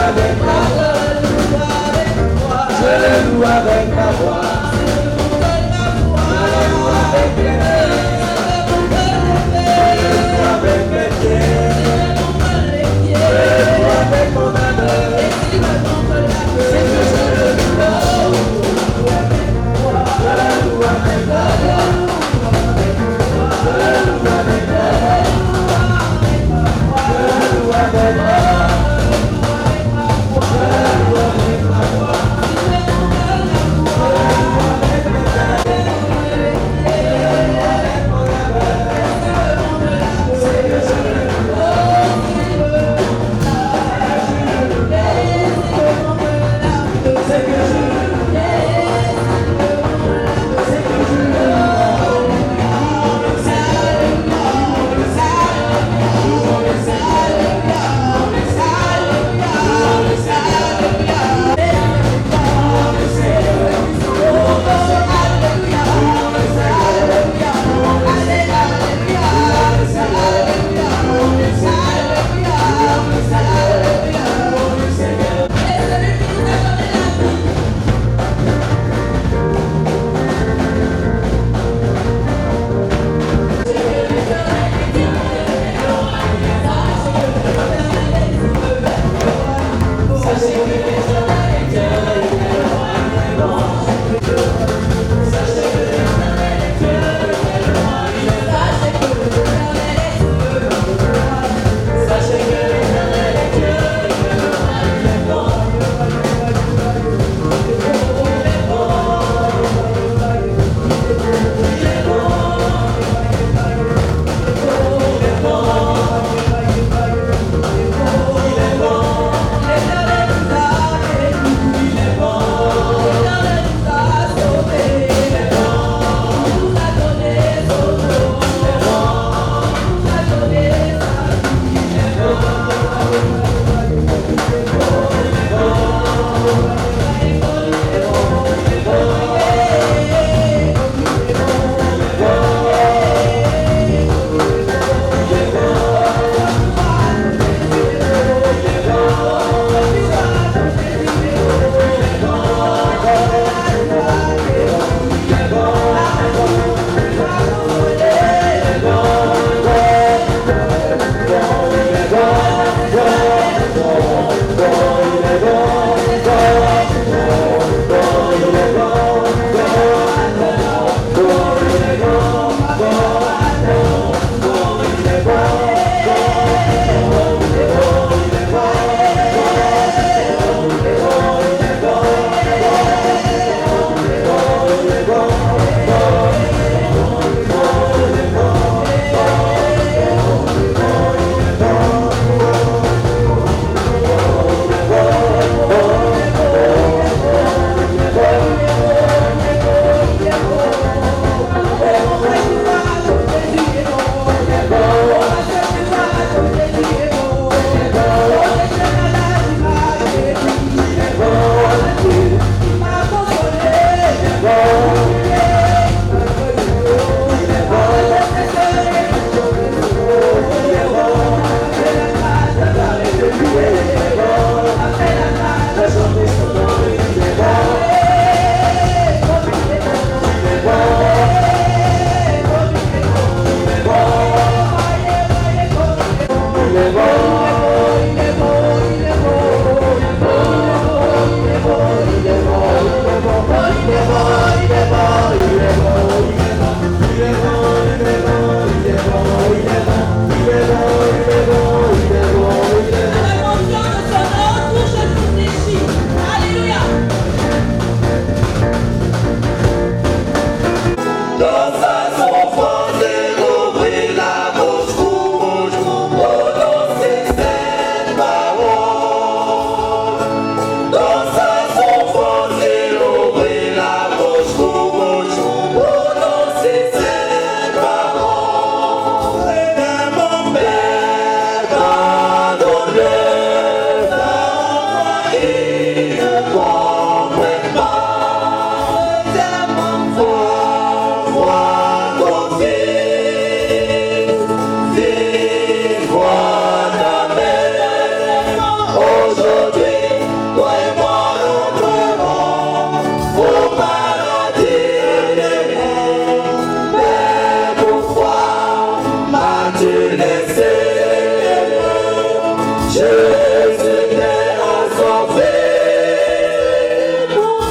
avec ma voix, je le loue avec ma voix, je le loue avec mes pieds, je le loue avec mon âme, c'est que je le loue, je le loue avec ma voix, je le loue avec ma voix, je le loue avec ma voix.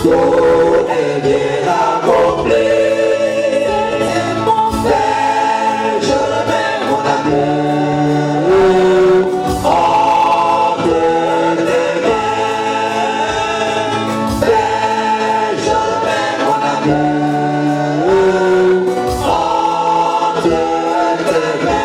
tout est bien accompli. Père, je mets mon amour entre tes mains. Père, je mets mon amour entre tes mains.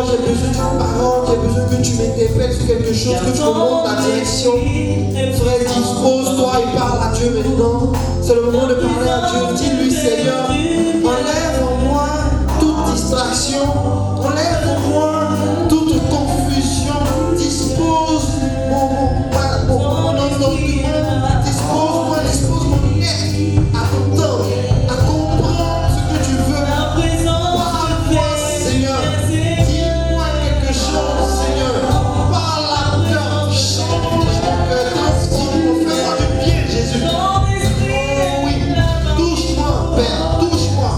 J'ai besoin d'une parole, j'ai besoin que tu m'interpelles sur quelque chose, que tu me montres la direction. Frère, dispose-toi et parle à Dieu maintenant. C'est le moment de parler à Dieu. Dis-lui, Seigneur, enlève en moi toute distraction, enlève en moi toute confusion. Dispose mon entendement, dispose-moi mon être à t'entendre, à comprendre ce que tu veux. Parle-moi, Seigneur. Dis-moi quelque chose, Seigneur. Parle à mon cœur. Change mon cœur. Transforme-moi. Fais-moi du bien, Jésus. Oh oui. Touche-moi, Père. Touche-moi.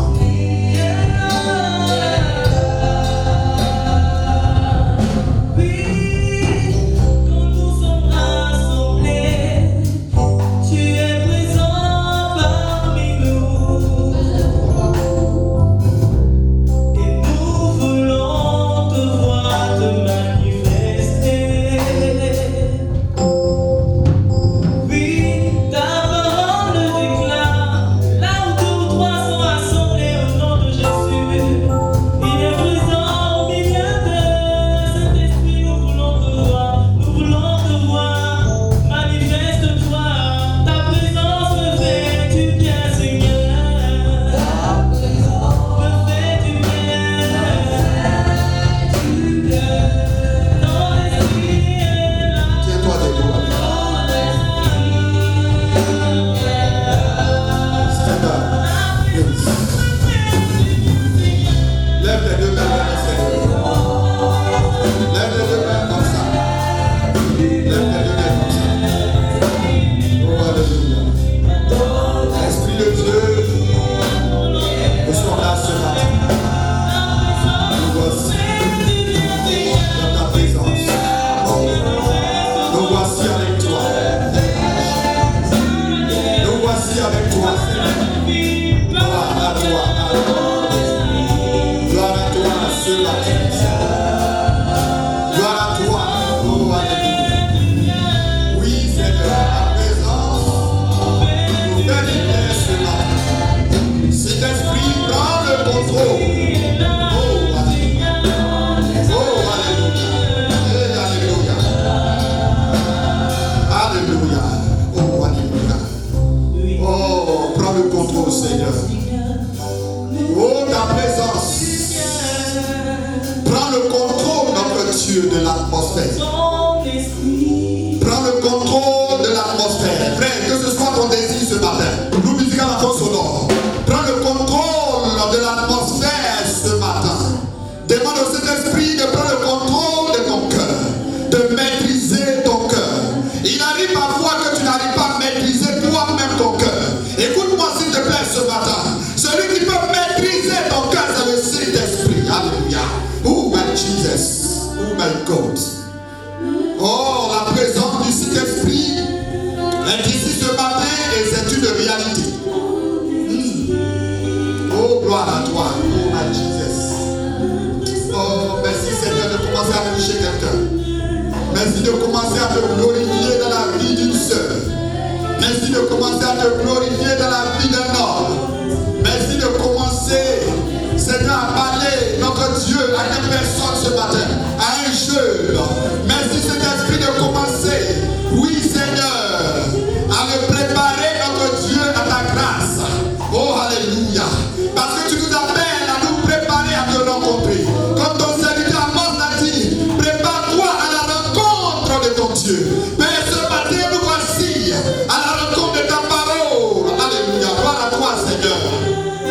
Dieu de l'atmosphère. Prends le contrôle de l'atmosphère. Frère, que ce soit ton désir ce matin. Nous musical en fond sonore. Prends le contrôle de l'atmosphère ce matin. Demande au Saint-Esprit de prendre le contrôle de ton cœur. De maîtriser ton cœur. Il arrive parfois que tu n'arrives pas à maîtriser toi-même ton cœur. Écoute-moi s'il te plaît ce matin. Celui qui peut maîtriser ton cœur, c'est le Saint-Esprit. Alléluia. Oh my Jesus. Oh my God. Oh, la présence du Saint-Esprit est ici ce matin et c'est une réalité. Oh, gloire à toi. Oh my Jesus. Oh, merci Seigneur de commencer à toucher quelqu'un. Merci de commencer à te glorifier dans la vie d'une sœur. Merci de commencer à te glorifier dans la vie d'un homme. Merci de commencer, Seigneur, à parler notre Dieu à une personne ce matin, à un jeune. Merci Saint-Esprit de commencer, oui Seigneur, à me préparer notre Dieu à ta grâce. Oh Alléluia. Parce que tu nous appelles à nous préparer à te rencontrer. Comme ton serviteur Amos l'a dit, prépare-toi à la rencontre de ton Dieu. Père, ce matin nous voici à la rencontre de ta parole. Alléluia. Gloire à toi Seigneur.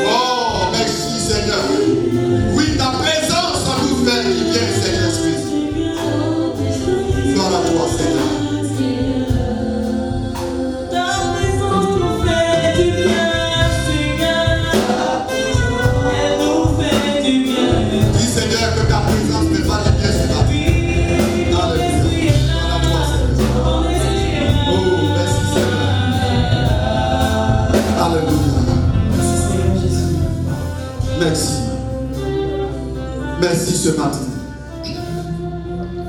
Oh, merci Seigneur. Oui, ta présence nous fait du bien, Saint-Esprit. Gloire à toi Seigneur. Ta présence nous fait du bien, Seigneur. Elle nous fait du bien. Dis Seigneur que ta présence me va du bien ce matin. Alléluia. Gloire à toi Seigneur. Oh, merci Seigneur. Alléluia. Merci. Merci ce matin.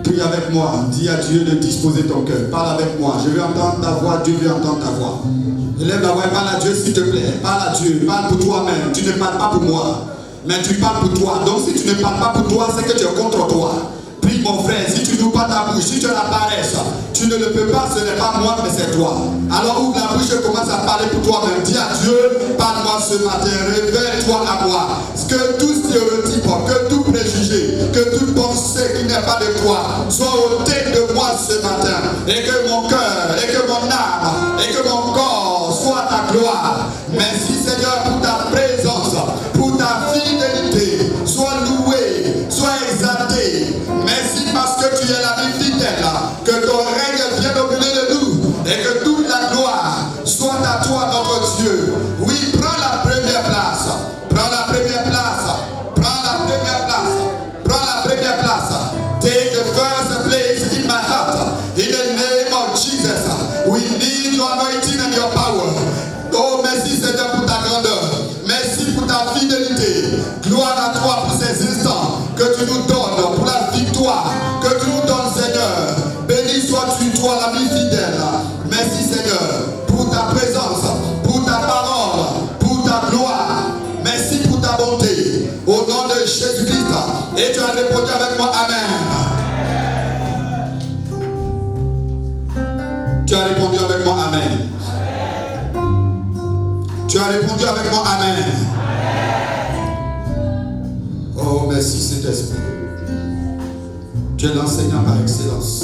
Prie avec moi. Dis à Dieu de disposer ton cœur. Parle avec moi. Je veux entendre ta voix. Dieu veut entendre ta voix. Élève la voix et parle à Dieu s'il te plaît. Parle à Dieu. Parle pour toi-même. Tu ne parles pas pour moi. Mais tu parles pour toi. Donc si tu ne parles pas pour toi, c'est que tu es contre toi. Prie mon frère. Si tu n'ouvres pas ta bouche, si tu as la paresse, tu ne le peux pas. Ce n'est pas moi, mais c'est toi. Alors ouvre la bouche et commence à parler pour toi-même. Dis à Dieu, parle-moi ce matin. Révèle-toi à moi. Que tout stéréotype, que tout préjugé, que toute pensée qui n'est pas de toi soit ôté de moi ce matin. Et que mon cœur, et que mon âme, et que mon corps soit ta gloire. Merci Seigneur pour ta présence, pour ta fidélité. Sois loué, sois exalté. Merci parce que tu es la vie fidèle. Que ton règne vienne au milieu de nous. Et que toute la gloire soit à toi, notre Dieu. Oui, prends la première place. Prends la première place. Prends la première place. Prends la première place. Take the first place in my heart. In the name of Jesus. We need your anointing and your power. Oh, merci Seigneur pour ta grandeur. Merci pour ta fidélité. Gloire à toi pour ces instants que tu nous donnes, pour la victoire que tu nous donnes, Seigneur. Béni sois-tu, toi, l'ami fidèle. Merci Seigneur pour ta présence, pour ta parole, pour ta gloire. Merci pour ta bonté. Au nom de Jésus-Christ. Et tu as répondu avec moi, Amen. Tu as répondu avec moi, Amen. Tu as répondu avec moi, Amen. Oh, merci Saint-Esprit. Tu es l'enseignant par excellence.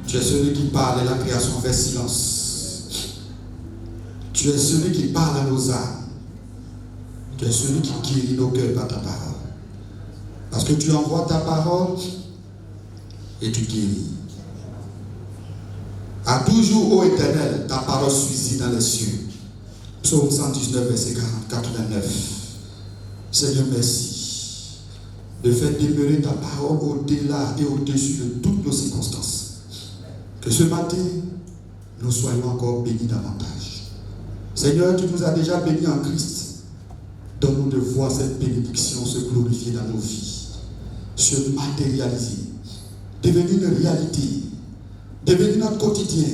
Tu es celui qui parle et la création fait silence. Tu es celui qui parle à nos âmes. Tu es celui qui guérit nos cœurs par ta parole. Parce que tu envoies ta parole et tu guéris. À toujours, ô Éternel, ta parole suffit dans les cieux. Psaume 119, verset 89. Seigneur, merci de faire demeurer ta parole au-delà et au-dessus de toutes nos circonstances. Que ce matin, nous soyons encore bénis davantage. Seigneur, tu nous as déjà bénis en Christ. Donne-nous de voir cette bénédiction se glorifier dans nos vies, se matérialiser, devenir une réalité, devenir notre quotidien,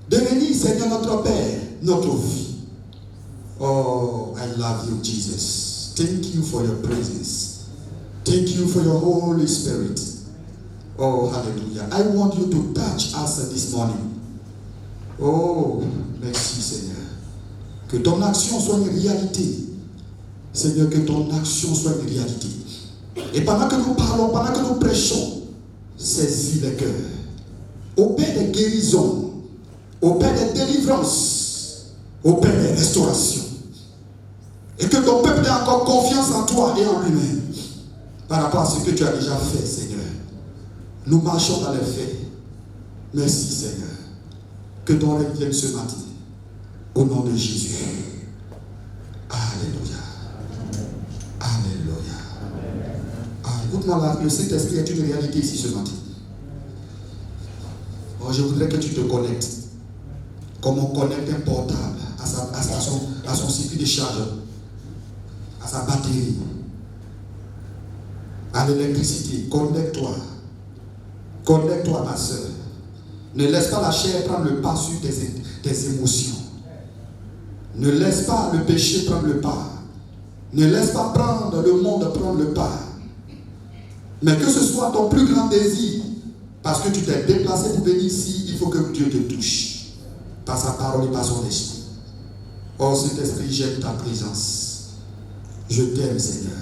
devenir, Seigneur, notre Père, notre vie. Oh, I love you, Jesus. Thank you for your presence. Thank you for your Holy Spirit. Oh, hallelujah. I want you to touch us this morning. Oh, merci, Seigneur. Que ton action soit une réalité. Seigneur, que ton action soit une réalité. Et pendant que nous parlons, pendant que nous prêchons, saisis les cœurs. Opère des guérisons, opère des délivrances, opère des restaurations. Et que ton peuple ait encore confiance en toi et en lui-même par rapport à ce que tu as déjà fait, Seigneur. Nous marchons dans les faits. Merci, Seigneur. Que ton règne vienne ce matin. Au nom de Jésus. Alléluia. Alléluia. Écoute-moi là, le Saint-Esprit est une réalité ici ce matin. Oh, je voudrais que tu te connectes. Comme on connecte un portable à son circuit de charge, à sa batterie, à l'électricité. Connecte-toi. Connecte-toi, ma soeur. Ne laisse pas la chair prendre le pas sur tes émotions. Ne laisse pas le péché prendre le pas. Ne laisse pas prendre le monde prendre le pas. Mais que ce soit ton plus grand désir, parce que tu t'es déplacé pour venir ici, il faut que Dieu te touche par sa parole et par son esprit. Oh Saint-Esprit, j'aime ta présence. Je t'aime, Seigneur.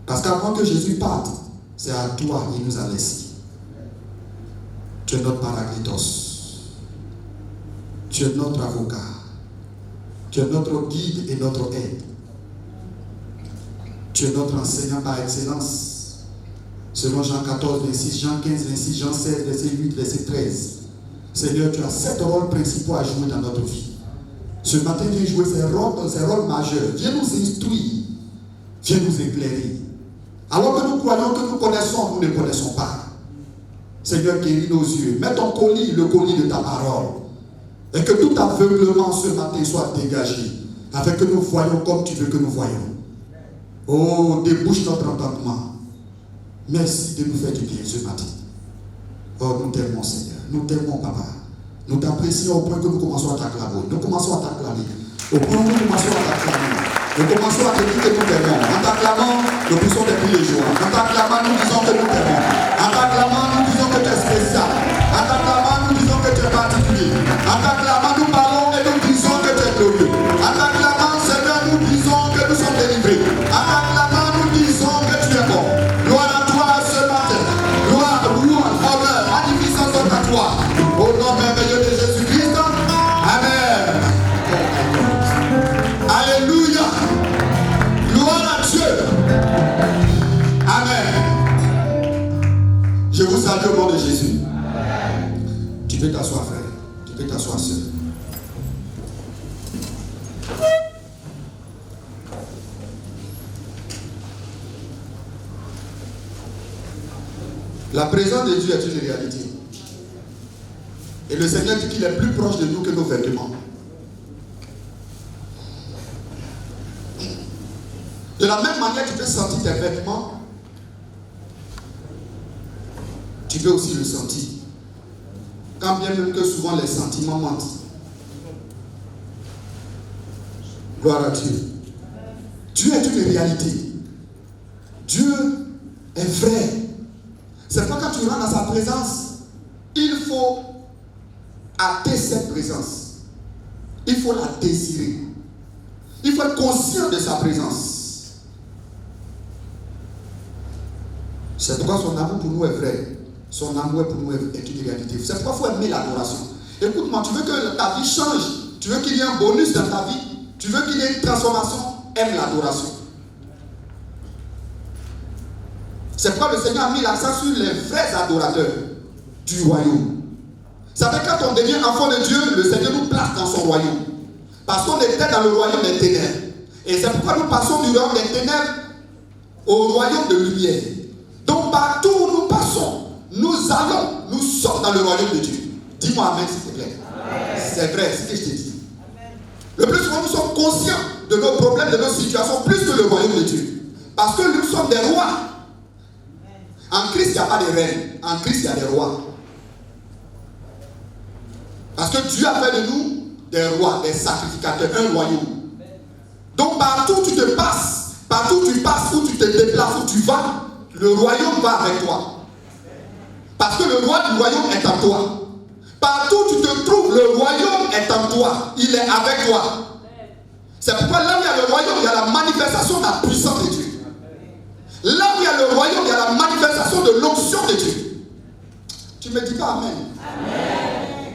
Parce qu'avant que Jésus parte, c'est à toi qu'il nous a laissés. Tu es notre paraclétos. Tu es notre avocat. Tu es notre guide et notre aide. Tu es notre enseignant par excellence. Selon Jean 14, 26, Jean 15, 26, Jean 16, verset 8, verset 13. Seigneur, tu as 7 rôles principaux à jouer dans notre vie. Ce matin, viens jouer ces rôles majeurs. Viens nous instruire. Viens nous éclairer. Alors que nous croyons que nous connaissons, nous ne connaissons pas. Seigneur, guéris nos yeux. Mets ton colis, le colis de ta parole. Et que tout aveuglement ce matin soit dégagé. Afin que nous voyons comme tu veux que nous voyons. Oh, débouche notre entendement. Merci de nous faire du bien ce matin. Oh, nous t'aimons, Seigneur. Nous t'aimons, Papa. Nous t'apprécions au point que nous commençons à t'acclamer. Nous commençons à t'acclamer. Au point où nous commençons à t'acclamer. Nous commençons à te dire que nous t'aimons. En t'acclamant, nous poussons des cris de joie. En t'acclamant, nous disons que nous t'aimons. En t'acclamant, nous disons que tu es spécial. En t'acclamant, nous disons que tu es particulier. En t'acclamant, nous parlons et nous disons que tu es glorieux. En t'acclamant, Seigneur, nous disons que nous sommes délivrés. En t'acclamant, nous disons que tu es bon. Gloire à toi ce matin. Gloire, louange, honneur, magnificence à toi. Au nom merveilleux de Jésus-Christ. Amen. Alléluia. Gloire à Dieu. Amen. Je vous salue au nom de Jésus. Tu peux t'asseoir, frère. Tu peux t'asseoir, sœur. La présence de Dieu est une réalité. Et le Seigneur dit qu'il est plus proche de nous que nos vêtements. De la même manière, tu peux sentir tes vêtements. Tu peux aussi le sentir. Quand bien même que souvent les sentiments mentent. Gloire à Dieu. Dieu est une réalité. Dieu est vrai. C'est pas quand tu rentres dans sa présence, il faut hâter cette présence. Il faut la désirer. Il faut être conscient de sa présence. C'est pourquoi son amour pour nous est vrai. Son amour pour nous est une réalité. C'est pourquoi il faut aimer l'adoration. Écoute-moi, tu veux que ta vie change, tu veux qu'il y ait un bonus dans ta vie, tu veux qu'il y ait une transformation, aime l'adoration. C'est pourquoi le Seigneur a mis l'accent sur les vrais adorateurs du royaume. Vous savez, quand on devient enfant de Dieu, le Seigneur nous place dans son royaume. Parce qu'on était dans le royaume des ténèbres. Et c'est pourquoi nous passons du royaume des ténèbres au royaume de lumière. Donc partout où nous passons, nous allons, nous sommes dans le royaume de Dieu. Dis-moi amen s'il te plaît. C'est vrai, c'est ce que je te dis. Le plus souvent, nous sommes conscients de nos problèmes, de nos situations, plus que le royaume de Dieu. Parce que nous sommes des rois. En Christ, il n'y a pas de reines. En Christ, il y a des rois. Parce que Dieu a fait de nous des rois, des sacrificateurs, un royaume. Donc partout où tu te passes, partout où tu passes, où tu te déplaces, où tu vas, le royaume va avec toi. Parce que le roi du royaume est en toi. Partout où tu te trouves, le royaume est en toi. Il est avec toi. C'est pourquoi là où il y a le royaume, il y a la manifestation de la puissance de Dieu. Là où il y a le royaume, il y a la manifestation de l'onction de Dieu. Tu ne me dis pas amen. Amen.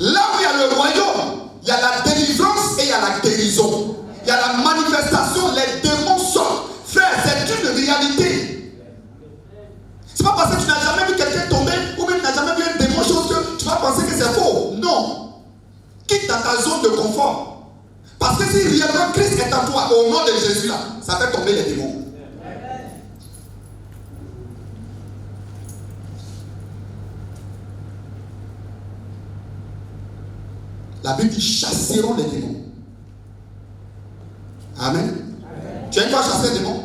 Là où il y a le royaume, il y a la délivrance et il y a la guérison. Il y a la manifestation, les démons sortent. Frère, c'est une réalité. C'est pas parce que tu n'as jamais vu quelqu'un tomber ou même tu n'as jamais vu un démon chose que tu vas penser que c'est faux. Non. Quitte dans ta zone de confort. Parce que si réellement Christ est en toi, au nom de Jésus là, ça fait tomber les démons. La Bible dit chasseront les démons. Amen. Amen. Tu as une fois chassé les démons?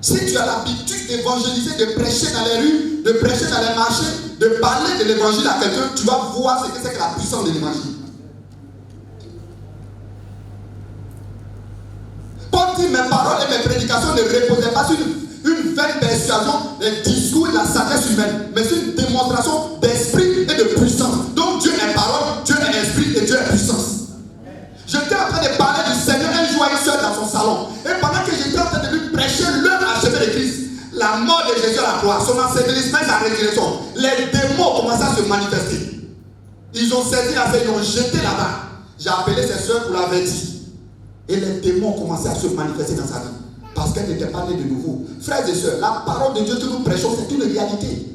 Si tu as l'habitude d'évangéliser, de prêcher dans les rues, de prêcher dans les marchés, de parler de l'évangile à quelqu'un, tu vas voir ce que c'est que la puissance de l'évangile. Paul dit, mes paroles et mes prédications ne reposaient pas sur une vaine persuasion, des discours de la sagesse humaine, mais c'est une démonstration d'esprit et de puissance. Donc Dieu est parole, Dieu est esprit et Dieu est puissance. J'étais en train de parler du Seigneur un jour à une soeur dans son salon. Et pendant que j'étais en train de lui prêcher l'heure achevée de Christ, la mort de Jésus à la croix, son ensevelissement et sa résurrection, les démons commençaient à se manifester. Ils ont saisi la feuille, ils l'ont jeté là-bas. J'ai appelé ses soeurs pour l'avertir. Et les démons commençaient à se manifester dans sa vie. Parce qu'elle n'était pas née de nouveau. Frères et sœurs, la parole de Dieu que nous prêchons, c'est une réalité.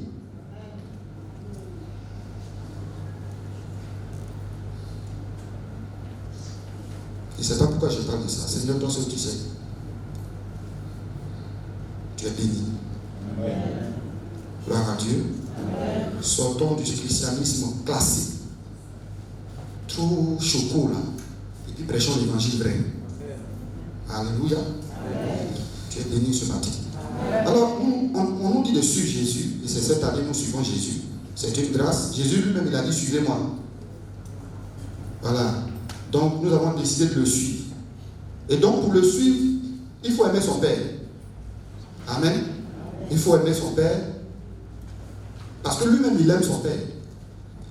Je ne sais pas pourquoi je parle de ça. Seigneur, toi seul tu sais. Tu es béni. Amen. Gloire à Dieu. Amen. Sortons du christianisme classique. Trop chocolat. Et puis prêchons l'évangile vrai. Alléluia. Amen. Tu es béni ce matin. Amen. Alors, on nous dit de suivre Jésus. Et c'est cette année nous suivons Jésus. C'est une grâce. Jésus lui-même, il a dit, suivez-moi. Voilà. Donc, nous avons décidé de le suivre. Et donc, pour le suivre, il faut aimer son Père. Amen. Il faut aimer son Père. Parce que lui-même, il aime son Père.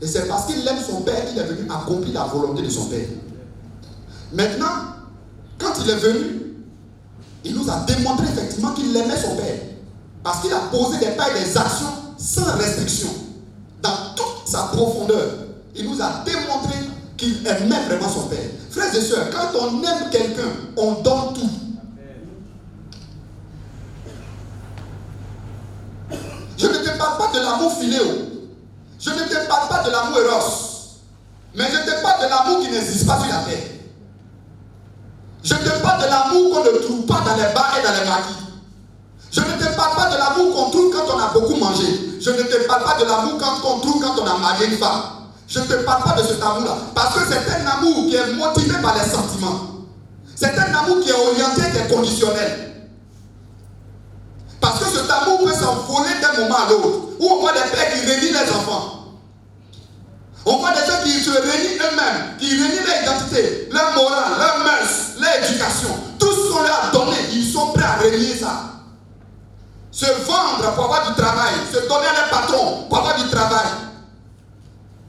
Et c'est parce qu'il aime son Père qu'il est venu accomplir la volonté de son Père. Maintenant, quand il est venu, il nous a démontré effectivement qu'il aimait son Père. Parce qu'il a posé des pas et des actions sans restriction. Dans toute sa profondeur. Il nous a démontré qu'il aimait vraiment son Père. Frères et sœurs, quand on aime quelqu'un, on donne tout. Je ne te parle pas de l'amour filéo. Je ne te parle pas de l'amour éros. Mais je te parle de l'amour qui n'existe pas sur la terre. Je ne te parle de l'amour qu'on ne trouve pas dans les bars et dans les maquis. Je ne te parle pas de l'amour qu'on trouve quand on a beaucoup mangé. Je ne te parle pas de l'amour qu'on trouve quand on a marié une femme. Je ne te parle pas de cet amour-là. Parce que c'est un amour qui est motivé par les sentiments. C'est un amour qui est orienté, qui est conditionnel. Parce que cet amour peut s'envoler d'un moment à l'autre. Où on voit des pères qui renient les enfants. On voit des gens qui se renient eux-mêmes, qui renient leur identité, leur morale, leur mœurs, leur éducation. Tout ce qu'on leur a donné, ils sont prêts à renier ça. Se vendre pour avoir du travail, se donner à un patron pour avoir du travail.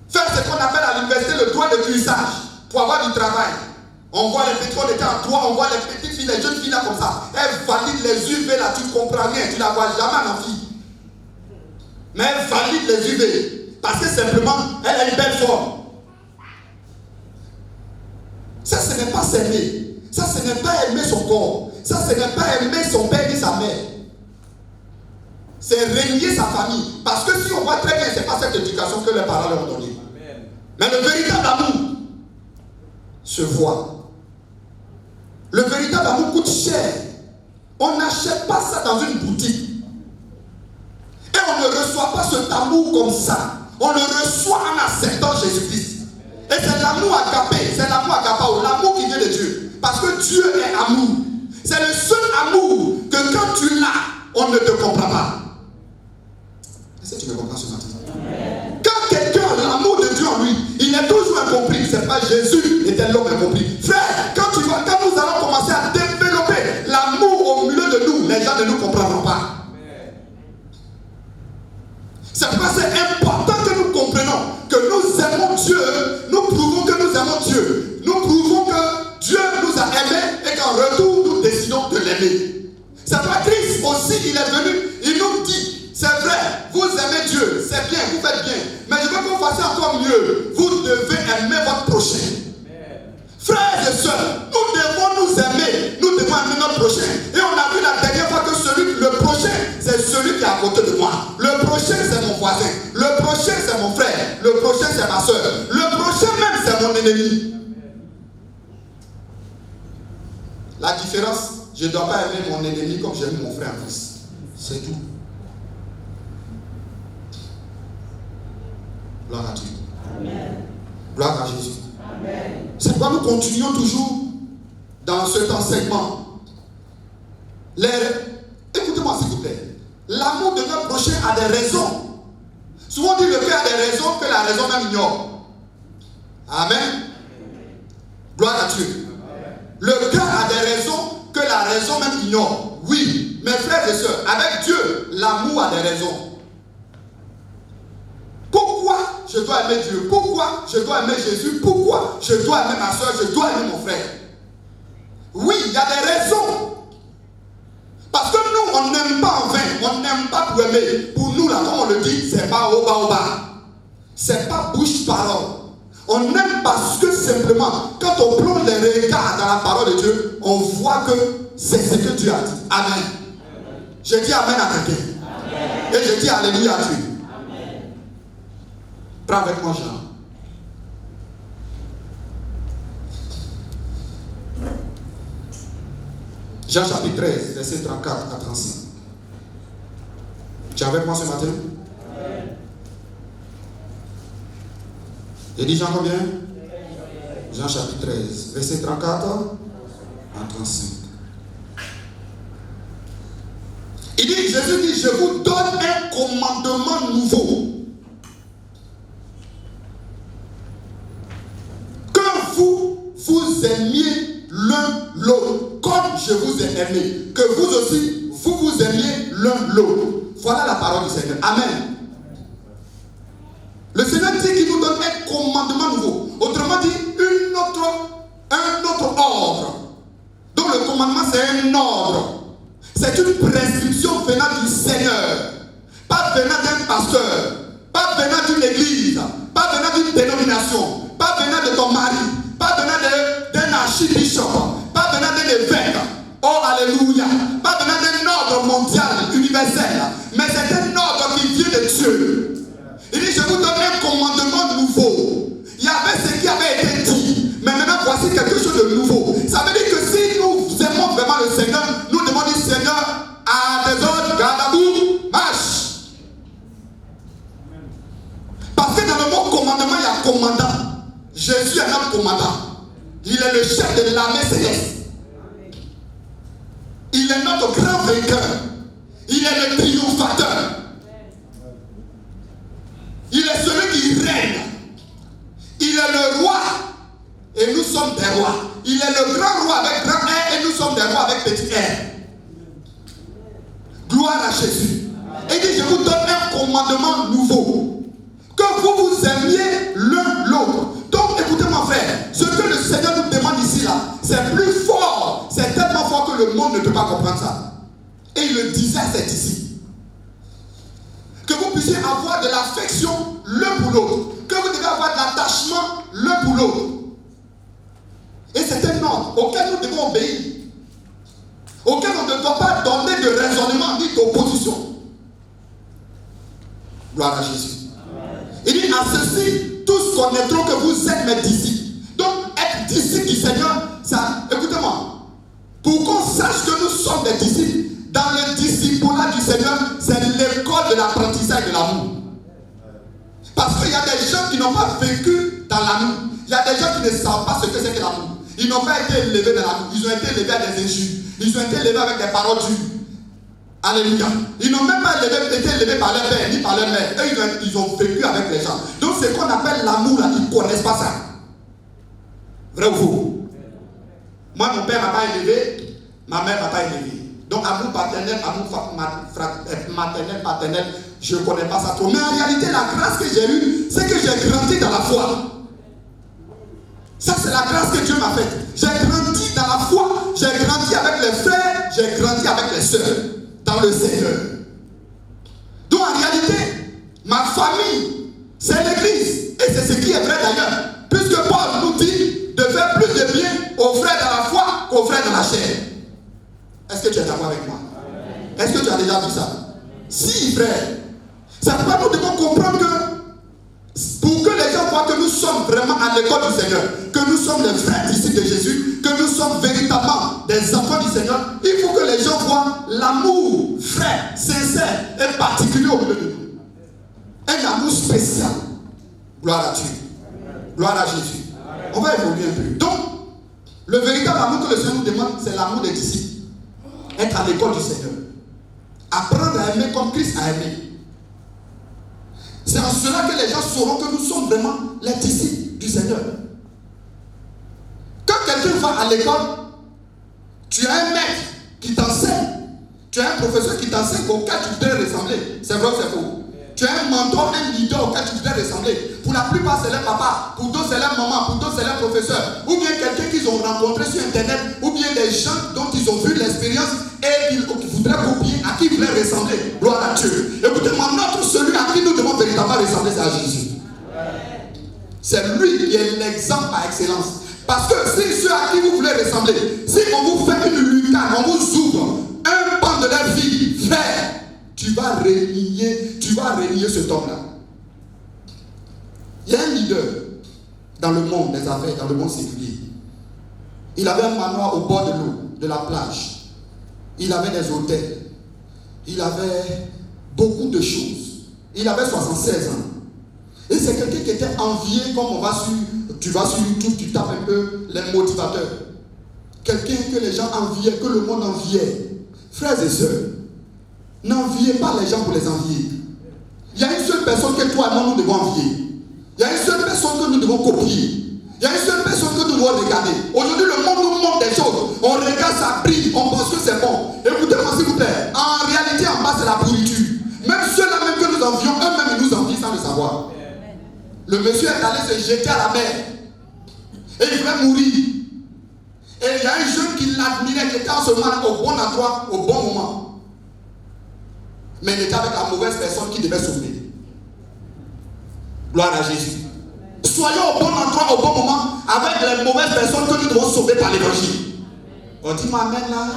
Faire ce qu'on appelle à l'université le droit de cuissage pour avoir du travail. On voit les petits, on était en droit, on voit les petites filles, les jeunes filles là comme ça. Elles valident les UV là, tu ne comprends rien, tu ne la vois jamais en fille. Mais elles valident les UV parce que simplement, elle a une belle forme. Ça, ce n'est pas s'aimer. Ça, ce n'est pas aimer son corps. Ça, ce n'est pas aimer son père ni sa mère. C'est renier sa famille. Parce que si on voit très bien, ce n'est pas cette éducation que les parents leur ont donnée. Mais le véritable amour se voit. Le véritable amour coûte cher. On n'achète pas ça dans une boutique. Et on ne reçoit pas cet amour comme ça. On le reçoit en acceptant Jésus-Christ. Et c'est l'amour agapé, c'est l'amour agapao, l'amour qui vient de Dieu. Parce que Dieu est amour. C'est le seul amour que quand tu l'as, on ne te comprend pas. Est-ce que tu me comprends ce matin? Quand quelqu'un a l'amour de Dieu en lui, il est toujours incompris. Ce n'est pas Jésus était l'homme incompris. Frère, quand nous allons commencer à développer l'amour au milieu de nous, les gens ne nous comprendront pas. C'est pourquoi c'est important que nous comprenions que nous aimons Dieu C'est pas Christ aussi, il est venu, il nous dit, c'est vrai, vous aimez Dieu, c'est bien, vous faites bien. Mais je veux que vous fassiez encore mieux. Vous devez aimer votre prochain. Frères et sœurs, nous devons nous aimer, nous devons aimer notre prochain. Et on a vu la dernière fois que le prochain, c'est celui qui est à côté de moi. Le prochain, c'est mon voisin. Le prochain, c'est mon frère. Le prochain, c'est ma soeur. Le prochain même, c'est mon ennemi. La différence, je ne dois pas aimer mon ennemi comme j'aime mon frère en Christ. C'est tout. Gloire à Dieu. Amen. Gloire à Jésus. Amen. C'est pourquoi nous continuons toujours dans cet enseignement. Écoutez-moi s'il vous plaît. L'amour de notre prochain a des raisons. Souvent on dit le cœur a des raisons que la raison même ignore. Amen. Gloire à Dieu. Amen. Le cœur a des raisons que la raison même ignore. Oui, mes frères et sœurs, avec Dieu, l'amour a des raisons. Pourquoi je dois aimer Dieu? Pourquoi je dois aimer Jésus? Pourquoi je dois aimer ma soeur? Je dois aimer mon frère? Oui, il y a des raisons. Parce que nous, on n'aime pas en vain. On n'aime pas pour aimer. Pour nous, là, comme on le dit, c'est pas au bas au bas. C'est pas bouche-parole. On aime parce que simplement, quand on plonge les regards dans la parole de Dieu, on voit que c'est ce que Dieu a dit. Amen. Je dis Amen à quelqu'un. Et je dis Alléluia à Dieu. Prends avec moi Jean. Jean chapitre 13, verset 34 à 35. Tu es avec moi ce matin? Et dit Jean combien? Jean chapitre 13, verset 34 à 35. Il dit, Jésus dit, je vous donne un commandement nouveau. Vous aimiez l'un l'autre comme je vous ai aimé, que vous aussi vous aimiez l'un l'autre. Voilà la parole du Seigneur. Amen. Le Seigneur dit qu'il nous donne un commandement nouveau. Autrement dit, un autre ordre. Donc le commandement c'est un ordre. C'est une prescription venant du Seigneur. Pas venant d'un pasteur, pas venant d'une église, pas venant d'une dénomination, pas venant de ton mari, pas venant d'un archibishop, pas venant d'un évêque. Oh, alléluia. Pas venant d'un ordre mondial, universel. Mais c'est un ordre qui vient de Dieu. Il dit, je vous donne un commandement nouveau. Il y avait ce qui avait été dit. Mais maintenant, voici quelque chose de nouveau. Ça veut dire que si nous aimons vraiment le Seigneur, nous devons dire, Seigneur, à tes ordres, garde à vous, marche. Parce que dans le mot commandement, il y a commandant. Jésus est notre commandant. Il est le chef de l'armée céleste. Il est notre grand vainqueur. Il est le triomphateur. Il est celui qui règne. Il est le roi. Et nous sommes des rois. Il est le grand roi avec grand R et nous sommes des rois avec petit R. Gloire à Jésus. Et il dit, je vous donne un commandement nouveau. Que vous vous aimiez l'un l'autre. Donc écoutez mon frère, ce que le Seigneur nous demande ici là, c'est plus fort, c'est tellement fort que le monde ne peut pas comprendre ça. Et il le disait, c'est ici. Que vous puissiez avoir de l'affection l'un pour l'autre, que vous devez avoir de l'attachement l'un pour l'autre. Et c'est un ordre auquel nous devons obéir, auquel on ne doit pas donner de raisonnement ni d'opposition. Gloire à Jésus. Il dit, à ceci, tous connaîtront que vous êtes mes disciples. Donc, être disciple du Seigneur, ça, écoutez-moi, pour qu'on sache que nous sommes des disciples, dans le discipulat du Seigneur, c'est l'école de l'apprentissage de l'amour. Parce qu'il y a des gens qui n'ont pas vécu dans l'amour. Il y a des gens qui ne savent pas ce que c'est que l'amour. Ils n'ont pas été élevés dans l'amour. Ils ont été élevés à des injures. Ils ont été élevés avec des paroles dures. Alléluia. Ils n'ont même pas été élevés par leur père ni par leur mère. Eux, ils ont vécu avec les gens. Donc, ce qu'on appelle l'amour, là, ils ne connaissent pas ça. Vrai ou faux? Moi, mon père ne m'a pas élevé, ma mère ne m'a pas élevé. Donc, amour paternel, amour maternel, paternel, je ne connais pas ça trop. Mais en réalité, la grâce que j'ai eue, c'est que j'ai grandi dans la foi. Ça, c'est la grâce que Dieu m'a faite. J'ai grandi dans la foi, j'ai grandi avec les frères, j'ai grandi avec les sœurs dans le Seigneur. Donc en réalité, ma famille, c'est l'église. Et c'est ce qui est vrai d'ailleurs. Puisque Paul nous dit de faire plus de bien aux frères dans la foi qu'aux frères dans la chair. Est-ce que tu es d'accord avec moi? Est-ce que tu as déjà vu ça? Si, frère. C'est pourquoi nous devons comprendre que pour que les gens voient que nous sommes vraiment à l'école du Seigneur, que nous sommes les frères ici de Jésus, que nous sommes véritablement des enfants du Seigneur, il faut que les gens voient l'amour frère, sincère et particulier au milieu de nous. Un amour spécial. Gloire à Dieu. Gloire à Jésus. On va évoluer un peu. Donc, le véritable amour que le Seigneur nous demande, c'est l'amour des disciples. Être à l'école du Seigneur. Apprendre à aimer comme Christ a aimé. C'est en cela que les gens sauront que nous sommes vraiment les disciples du Seigneur. Quand quelqu'un va à l'école, tu as un maître qui t'enseigne. Tu as un professeur qui t'enseigne auquel tu voudrais ressembler. C'est vrai ou c'est faux? Tu as un mentor, un leader auquel tu voudrais ressembler. Pour la plupart, c'est leur papa. Pour d'autres, c'est leur maman. Pour d'autres, c'est leur professeur. Ou bien quelqu'un qu'ils ont rencontré sur Internet. Ou bien des gens dont ils ont vu l'expérience et qu'ils voudraient copier, à qui ils voudraient ressembler. Gloire à Dieu. Écoutez-moi, notre celui à qui nous devons véritablement ressembler, c'est à Jésus. C'est lui qui est l'exemple par excellence. Parce que si ceux à qui vous voulez ressembler, si on vous fait une lucarne, on vous ouvre un pan de leur vie, frère, tu vas renier cet homme-là. Il y a un leader dans le monde des affaires, dans le monde séculier. Il avait un manoir au bord de l'eau, de la plage. Il avait des hôtels. Il avait beaucoup de choses. Il avait 76 ans. Et c'est quelqu'un qui était envié, comme tu vas sur YouTube, tu tapes un peu les motivateurs. Quelqu'un que les gens enviaient, que le monde enviait. Frères et sœurs, n'enviez pas les gens pour les envier. Il y a une seule personne que toi et moi nous devons envier. Il y a une seule personne que nous devons copier. Il y a une seule personne que nous devons regarder. Aujourd'hui, le monde nous montre des choses. On regarde, ça brille, on pense que c'est bon. Écoutez-moi s'il vous plaît. En réalité, en bas, c'est la pourriture. Même ceux-là même que nous envions, eux-mêmes, ils nous envient sans le savoir. Le monsieur est allé se jeter à la mer. Et il voulait mourir. Et il y a un jeune qui l'admirait, qui était en ce moment au bon endroit, au bon moment. Mais il était avec la mauvaise personne qui devait sauver. Gloire à Jésus. Soyons au bon endroit, au bon moment, avec les mauvaises personnes que nous devons sauver par l'évangile. On dit amen là.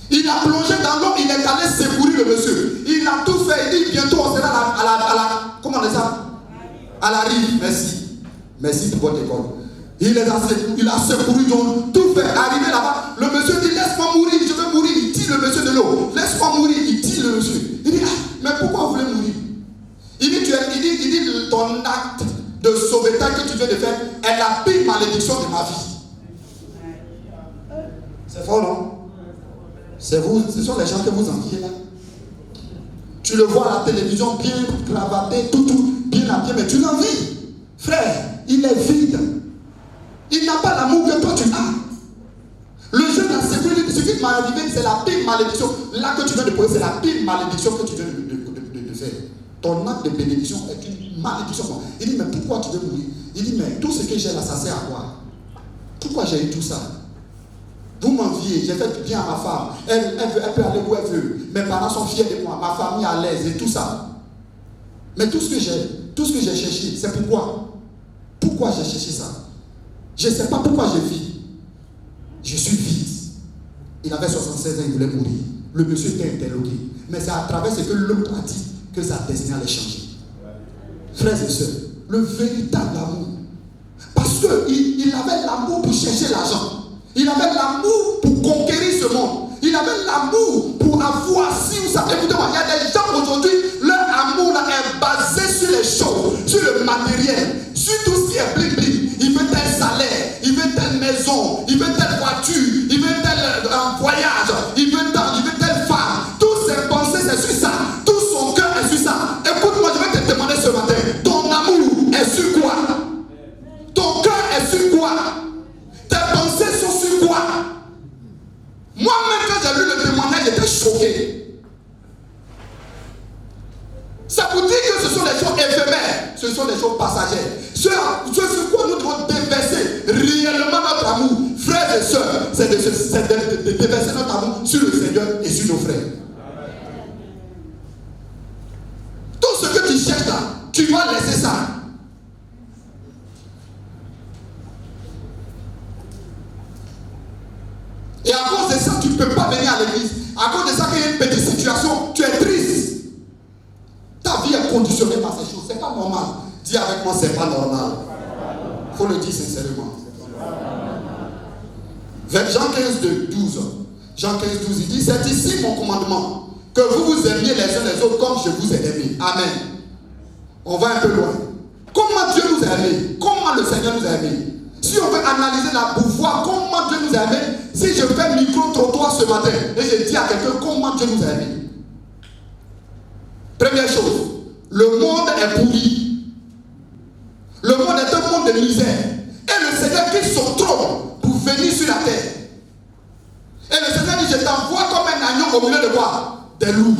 Il a plongé dans l'eau, il est allé secourir le monsieur. Il a tout fait, il dit bientôt on sera à la comment on dit ça? À la rive. Merci. Merci pour votre école. Il a secouru, donc tout fait. Arrivé là-bas, le monsieur dit laisse-moi mourir, je veux mourir. Il tire le monsieur de l'eau. Laisse-moi mourir, il tire le monsieur. Il dit mais pourquoi vous voulez mourir? Il dit ton acte de sauvetage que tu viens de faire est la pire malédiction de ma vie. C'est fort, non? C'est vous, ce sont les gens que vous enviez là. Tu le vois à la télévision bien cravaté, tout bien habillé, mais tu l'envies. Frère, il est vide. Il n'a pas l'amour que toi tu as. Le jeune a sécurité, ce qui m'est arrivé, c'est la pire malédiction. Là que tu viens de poser, c'est la pire malédiction que tu viens de faire. Ton acte de bénédiction est une malédiction. Il dit, mais pourquoi tu veux mourir? Il dit, mais tout ce que j'ai là, ça sert à quoi? Pourquoi j'ai eu tout ça? Vous m'enviez, j'ai fait du bien à ma femme. Elle peut aller où elle veut. Mes parents sont fiers de moi, ma famille est à l'aise et tout ça. Mais tout ce que j'ai cherché, c'est pourquoi? Pourquoi j'ai cherché ça? Je ne sais pas pourquoi je vis. Je suis vide. Il avait 76 ans, il voulait mourir. Le monsieur était interloqué. Mais c'est à travers ce que l'autre a dit que sa destinée allait changer. Frères et sœurs, le véritable amour. Parce qu'il avait l'amour pour chercher l'argent. Il avait l'amour pour conquérir ce monde. Il avait l'amour pour avoir si vous savez. Écoutez-moi, il y a des gens aujourd'hui, leur amour là est basé sur les choses, sur le matériel, sur tout ce qui est bling-bling. Il veut tel salaire, il veut telle maison, il veut telle voiture, il veut tel voyage, il veut telle femme. Toutes ses pensées, c'est sur ça. Tout son cœur est sur ça. Écoute-moi, je vais te demander ce matin, ton amour est sur quoi? Ton cœur est sur quoi? Tes pensées sont sur quoi? Moi-même, quand j'ai lu le témoignage, j'étais choqué. Ça vous dit que ce sont des choses éphémères, ce sont des choses passagères. Ce sur quoi nous devons déverser réellement notre amour, frères et sœurs, c'est de déverser notre amour sur le Seigneur et sur nos frères. Tout ce que tu cherches là, tu vas laisser ça. Et à cause de ça, tu ne peux pas venir à l'église. À cause de ça, qu'il y a une petite situation, tu es triste. Ta vie est conditionnée par ces choses. C'est pas normal. Dis avec moi, c'est pas normal. Il faut le dire sincèrement. Jean 15, 12. Jean 15, 12, il dit, c'est ici mon commandement, que vous vous aimiez les uns les autres comme je vous ai aimés. Amen. On va un peu loin. Comment Dieu nous a aimés? Comment le Seigneur nous a aimés? Si on veut analyser la pour voir comment Dieu nous a aimés, si je fais micro-trottoir ce matin et je dis à quelqu'un comment Dieu nous a aimés. Première chose, le monde est pourri. Le monde est un monde de misère. Et le Seigneur quitte son trône pour venir sur la terre. Et le Seigneur dit, je t'envoie comme un agneau au milieu de quoi? Des loups.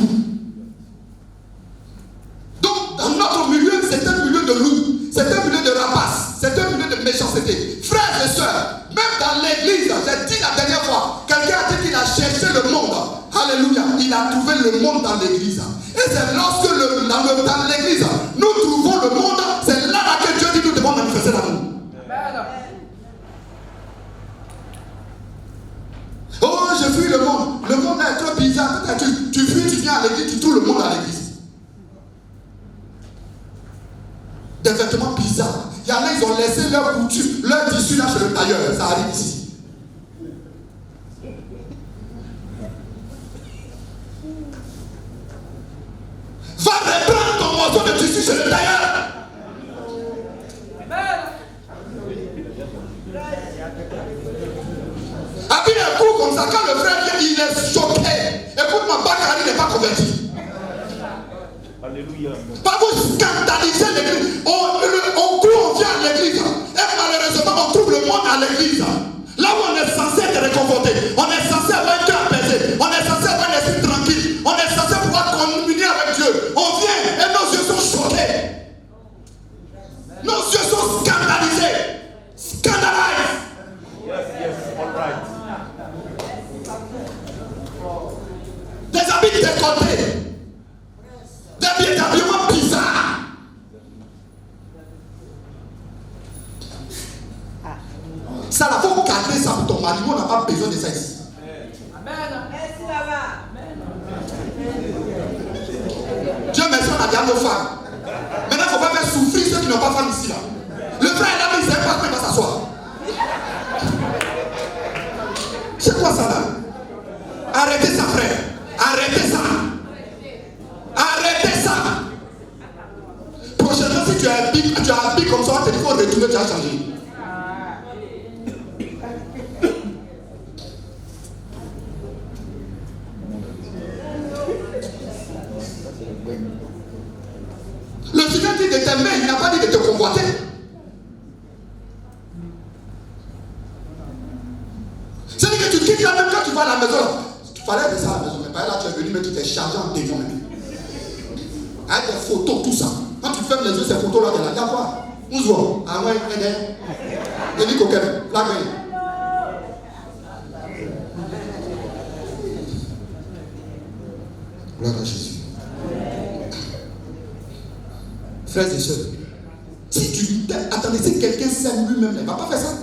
Donc, dans notre milieu, c'est un milieu de loups. C'est un milieu de rapaces. C'est un milieu de méchanceté. Frères et sœurs, même dans l'église, j'ai dit la dernière fois, quelqu'un a dit qu'il a cherché le monde. Alléluia. Il a trouvé le monde dans l'église. Et c'est lorsque dans l'église, nous trouvons le monde, c'est là que Dieu dit nous devons manifester l'amour. Oh, je fuis le monde. Le monde est trop bizarre. Tu fuis, tu viens à l'église, tu trouves le monde à l'église. Des vêtements bizarres. Il y en a, ils ont laissé leur couture, leur tissu là chez le tailleur. Ça arrive ici. Va reprendre ton morceau de tissu chez le tailleur. Après un coup comme ça, quand le frère vient, il est choqué. Écoute-moi, Bakari n'est pas converti. Alléluia. Pas vous scandaliser l'église. On vient à l'église. Et malheureusement, on trouve le monde à l'église. Là où on est censé être réconforté. On est censé avoir un cœur apaisé. On est censé avoir un esprit tranquille. On est censé pouvoir communier avec Dieu. On vient et nos yeux sont choqués. Nos yeux sont scandalisés. Scandalisés. Yes, all right. Des habits décotés. Des habillements bizarres. Ça, il faut garder ça pour ton mari. On n'a pas besoin de ça ici. Amen. Dieu merci, on a déjà nos femmes. Maintenant, il ne faut pas faire souffrir ceux qui n'ont pas de femmes ici. Là. Le frère est là, mais il ne sait pas comment il va s'asseoir. C'est quoi ça là? Arrêtez ça, frère. Arrêtez ça. Arrêtez ça. Prochainement, si tu as un pic comme ça, on te dit qu'il faut retourner, tu as changé. Le Seigneur dit de t'aimer, il n'a pas dit de te convoiter. C'est-à-dire que tu quittes là même quand tu vas à la maison. Tu fallait faire ça à la maison, mais pas là tu es venu, mais tu t'es chargé en démon même. Avec des photos, tout ça. Quand tu fermes les yeux, ces photos-là, tu es là, il y a quoi? Où sont? Ah ouais, il dit coquin, là, gloire à Jésus. Frères et sœurs, si tu attendez, si quelqu'un s'aime lui-même, il ne va pas faire ça.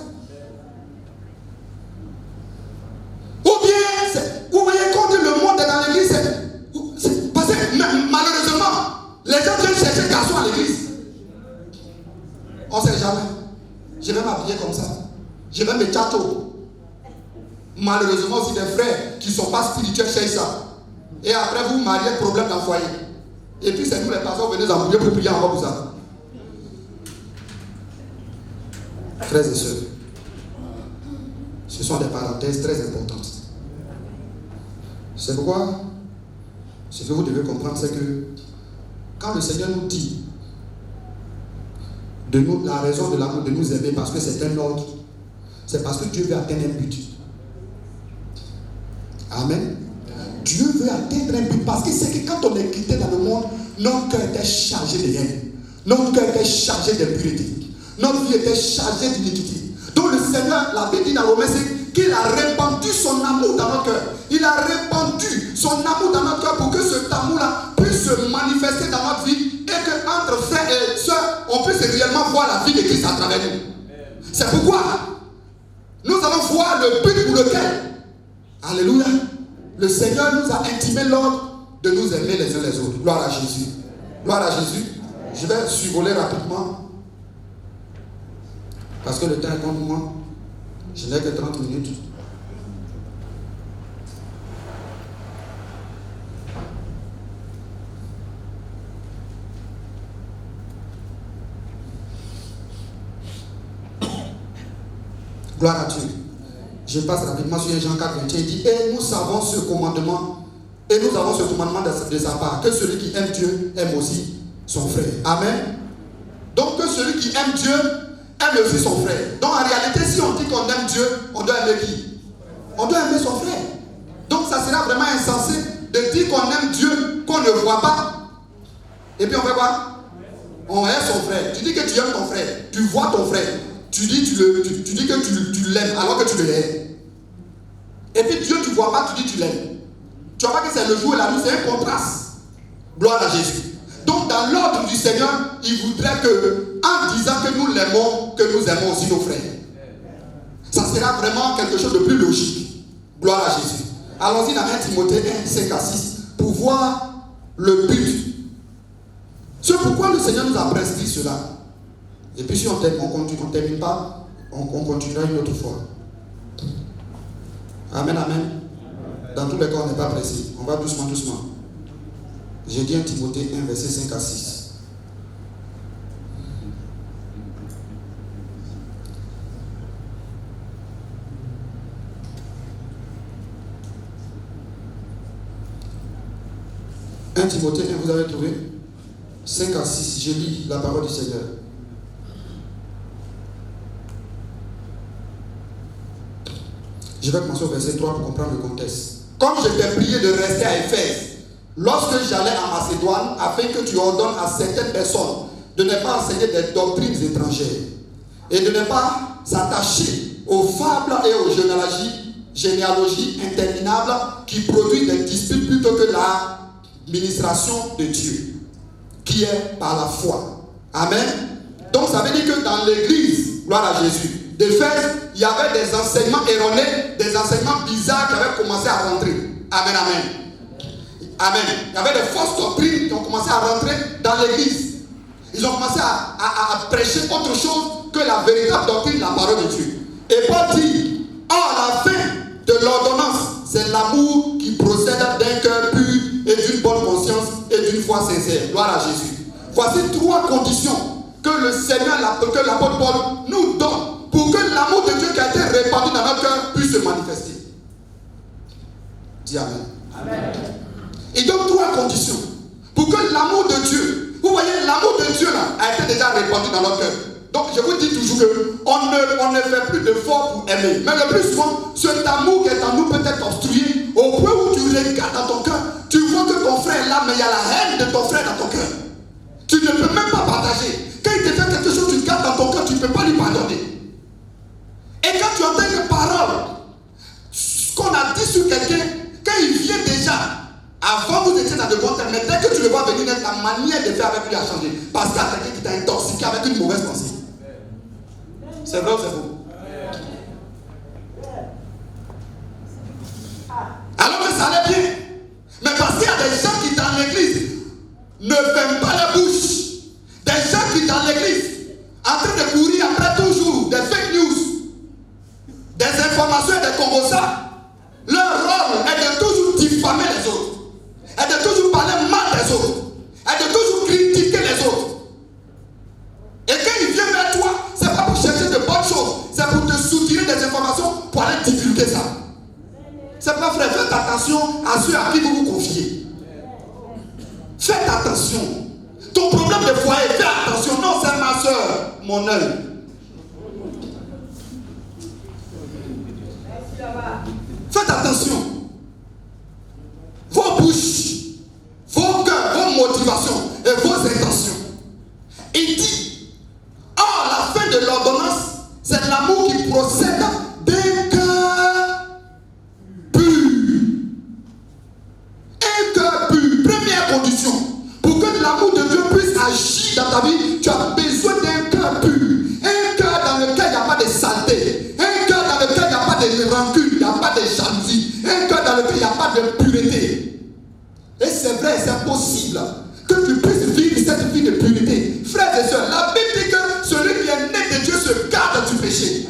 Ou bien, vous voyez quand le monde est dans l'église, c'est parce que malheureusement, les gens viennent chercher garçons à l'église. On ne sait jamais. Je vais m'habiller comme ça. Je vais me tchato. Malheureusement, aussi des frères qui ne sont pas spirituels cherchent ça. Et après, vous mariez, problème dans le foyer. Et puis, c'est nous les pasteurs, venez embrouiller pour prier encore pour ça. Frères et sœurs, ce sont des parenthèses très importantes. C'est pourquoi ce que vous devez comprendre, c'est que quand le Seigneur nous dit de nous, la raison de l'amour de nous aimer, parce que c'est un ordre, c'est parce que Dieu veut atteindre un but. Amen. Dieu veut atteindre un but parce qu'il sait que quand on est quitté dans le monde, notre cœur était chargé de haine, notre cœur était chargé d'impureté, notre vie était chargée d'iniquité. Donc le Seigneur, la Bible dit dans Romains, qu'il a répandu son amour dans notre cœur. Il a répandu son amour dans notre cœur pour que cet amour-là puisse se manifester dans notre vie et qu'entre frères et sœurs, on puisse réellement voir la vie de Christ à travers nous. C'est pourquoi nous allons voir le but pour lequel, alléluia, le Seigneur nous a intimé l'ordre de nous aimer les uns les autres. Gloire à Jésus. Gloire à Jésus. Je vais survoler rapidement parce que le temps est contre moi. Je n'ai que 30 minutes. Gloire à Dieu. Je passe rapidement sur Jean 4, 21. Il dit, et nous savons ce commandement, et nous avons ce commandement de sa part, que celui qui aime Dieu aime aussi son frère. Amen. Donc que celui qui aime Dieu aime aussi son frère. Donc en réalité, si on dit qu'on aime Dieu, on doit aimer qui? On doit aimer son frère. Donc ça sera vraiment insensé de dire qu'on aime Dieu, qu'on ne voit pas. Et puis on fait quoi? On aime son frère. Tu dis que tu aimes ton frère, tu vois ton frère. Tu dis que tu l'aimes alors que tu le hais. Et puis Dieu, tu ne vois pas, tu dis que tu l'aimes. Tu vois pas que c'est le jour et la nuit, c'est un contraste. Gloire à Jésus. Donc dans l'ordre du Seigneur, il voudrait que, en disant que nous l'aimons, que nous aimons aussi nos frères. Ça sera vraiment quelque chose de plus logique. Gloire à Jésus. Allons-y dans 1 Timothée 1, 5 à 6 pour voir le but. C'est pourquoi le Seigneur nous a prescrit cela. Et puis si on ne termine pas, on continuera une autre fois. Amen, amen. Dans tous les cas, on n'est pas pressé. On va doucement, doucement. J'ai dit 1 Timothée 1, verset 5 à 6. « 1 Timothée 1, vous avez trouvé 5 à 6, je lis la parole du Seigneur. Je vais commencer au verset 3 pour comprendre le contexte. Comme je t'ai prié de rester à Éphèse, lorsque j'allais en Macédoine, afin que tu ordonnes à certaines personnes de ne pas enseigner des doctrines étrangères et de ne pas s'attacher aux fables et aux généalogies interminables qui produisent des disputes plutôt que l'administration de Dieu, qui est par la foi. Amen. Donc ça veut dire que dans l'église, gloire à Jésus, d'Éphèse, il y avait des enseignements erronés, des enseignements bizarres qui avaient commencé à rentrer. Amen, amen. Amen. Il y avait des fausses doctrines qui ont commencé à rentrer dans l'église. Ils ont commencé à prêcher autre chose que la véritable doctrine, la parole de Dieu. Et Paul dit, la fin de l'ordonnance, c'est l'amour qui procède d'un cœur pur et d'une bonne conscience et d'une foi sincère. Gloire à Jésus. Voici 3 conditions que le Seigneur, que l'apôtre Paul nous donne pour que l'amour de Dieu qui a été répandu dans notre cœur puisse se manifester. Dis Amen. Amen. Il donne 3 conditions pour que l'amour de Dieu, vous voyez, l'amour de Dieu là, a été déjà répandu dans notre cœur. Donc je vous dis toujours qu'on ne fait plus d'efforts pour aimer. Mais le plus souvent, cet amour qui est en nous peut être obstrué au point où tu regardes dans ton cœur, tu vois que ton frère est là, mais il y a la haine de ton frère dans ton cœur. Tu ne peux même pas partager. Quand il te fait quelque chose, tu gardes dans ton cœur, tu ne peux pas lui pardonner. Et quand tu entends une parole, ce qu'on a dit sur quelqu'un, quand il vient déjà, avant vous étiez dans de bons termes, mais dès que tu le vois venir, ta manière de faire avec lui a changé. Parce qu'il y a quelqu'un qui t'a intoxiqué avec une mauvaise pensée. C'est vrai ou c'est faux? Alors que ça allait bien. Mais parce qu'il y a des gens qui dans l'église ne ferment pas la bouche. Des gens qui dans l'église en train de courir après toujours des fake news, des informations et des combosas. Leur rôle est de toujours diffamer les autres, est de toujours parler mal des autres, est de toujours critiquer les autres. Et quand il vient vers toi, c'est pas pour chercher de bonnes choses, c'est pour te soutirer des informations pour aller divulguer ça. C'est pas frère, faites attention à ceux à qui vous vous confiez. Faites attention. Ton problème de foyer, fais attention. Non, c'est ma soeur, mon œil. Faites attention. Vos bouches, vos cœurs, vos motivations et vos intentions. Il dit, la fin de l'ordonnance, c'est l'amour qui procède d'un cœur frère, c'est possible que tu puisses vivre cette vie de pureté. Frères et sœurs, la Bible dit que celui qui est né de Dieu se garde du péché.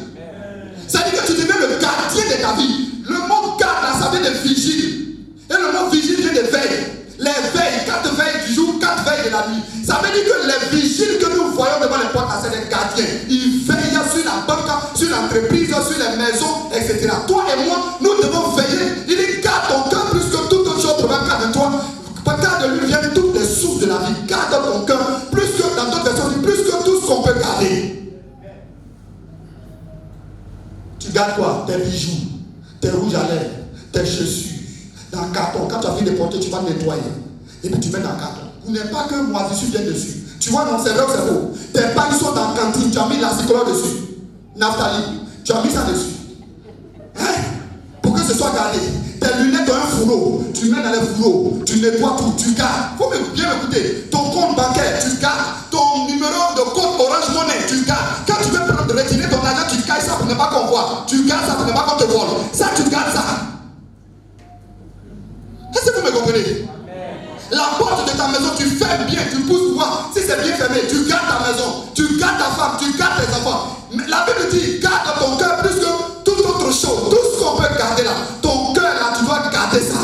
Ça dit que tu deviens le gardien de ta vie. Le mot garde, là, ça vient de vigile. Et le mot vigile vient de veille. Les veilles, 4 veilles du jour, 4 veilles de la nuit. Ça veut dire que les vigiles que nous voyons devant les portes, c'est des gardiens. Ils veillent sur la banque, sur l'entreprise, sur les maisons, etc. Toi et moi, nous devons veiller. Il dit garde ton cœur plus que toute autre chose, même garde de toi. Car de lui viennent toutes les sources de la vie. Garde ton cœur plus que dans d'autres versions, plus que tout ce qu'on peut garder. Tu gardes quoi? Tes bijoux, tes rouges à lèvres, tes chaussures. Dans le carton, quand tu as fini de porter, tu vas nettoyer. Et puis tu mets dans le carton. Vous n'êtes pas que moisissure vient dessus. Tu vois, non, c'est vrai ou c'est faux? Tes pagnes sont dans la cantine, tu as mis la cyclone dessus. Naphtali, tu as mis ça dessus. Hein? Pour que ce soit gardé. Tes lunettes dans un fourreau, tu mets dans le fourreau, tu nettoies tout, tu gardes. Il faut bien m'écouter. Ton compte bancaire, tu gardes. Ton numéro de compte Orange Money, tu gardes. Quand tu veux retirer ton argent, tu gardes ça pour ne pas qu'on voit. Tu gardes ça pour ne pas qu'on te vole. Ça, tu gardes ça. Est-ce que vous me comprenez? La porte de ta maison, tu fermes bien, tu pousses voir. Si c'est bien fermé, tu gardes ta maison, tu gardes ta femme, tu gardes tes enfants. Mais la Bible dit, garde ton cœur plus que toute autre chose. Tout ce qu'on peut garder là, ton cœur là, tu dois garder ça.